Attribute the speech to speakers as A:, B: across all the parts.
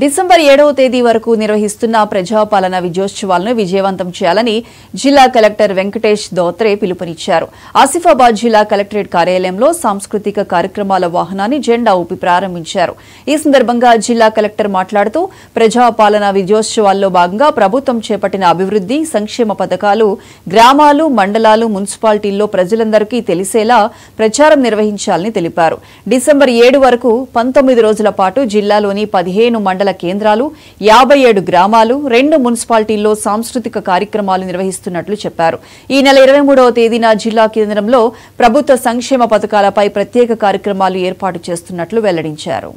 A: December 7వ తేదీ వరకు నిర్వహిస్తున్న ప్రజాపాలన విజయోత్సవాలను విజయవంతం చేయాలని జిల్లా కలెక్టర్ వెంకటేష్ దోత్రే పిలుపునిచ్చారు. ఆసిఫాబాద్ జిల్లా కలెక్టరేట్ కార్యాలయంలో సాంస్కృతిక కార్యక్రమాల వాహనాన్ని జెండా ఊపి ప్రారంభించారు. ఈ సందర్భంగా జిల్లా కలెక్టర్ మాట్లాడుతూ ప్రజాపాలన విజయోత్సవాల్లో భాగంగా ప్రభుత్వం చేపట్టిన అభివృద్ధి సంక్షేమ పథకాలు గ్రామాలు, మండలాలు, మున్సిపాలిటీల్లో ప్రజలందరికీ తెలిసేలా ప్రచారం నిర్వహించాలని తెలిపారు. డిసెంబర్ 7 వరకు 19 రోజుల పాటు జిల్లాలోని 15 మండల కేంద్రాలు, 57 గ్రామాలు, 2 మున్సిపాలిటీల్లో సాంస్కృతిక కార్యక్రమాలు నిర్వహిస్తున్నట్లు చెప్పారు. ఈ నెల 23వ తేదీన జిల్లా కేంద్రంలో ప్రభుత్వ సంక్షేమ పథకాలపై ప్రత్యేక కార్యక్రమాలు ఏర్పాటు చేస్తున్నట్లు వెల్లడించారు.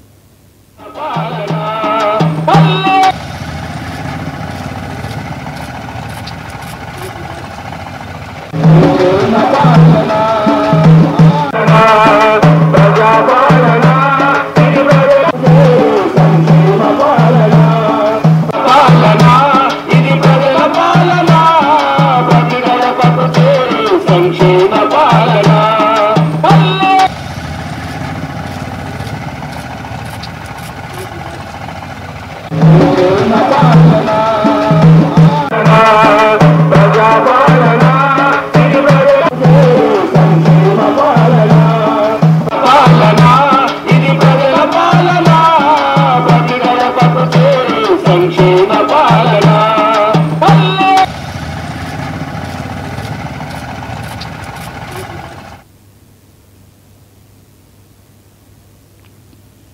B: సంక్షేమ పాలన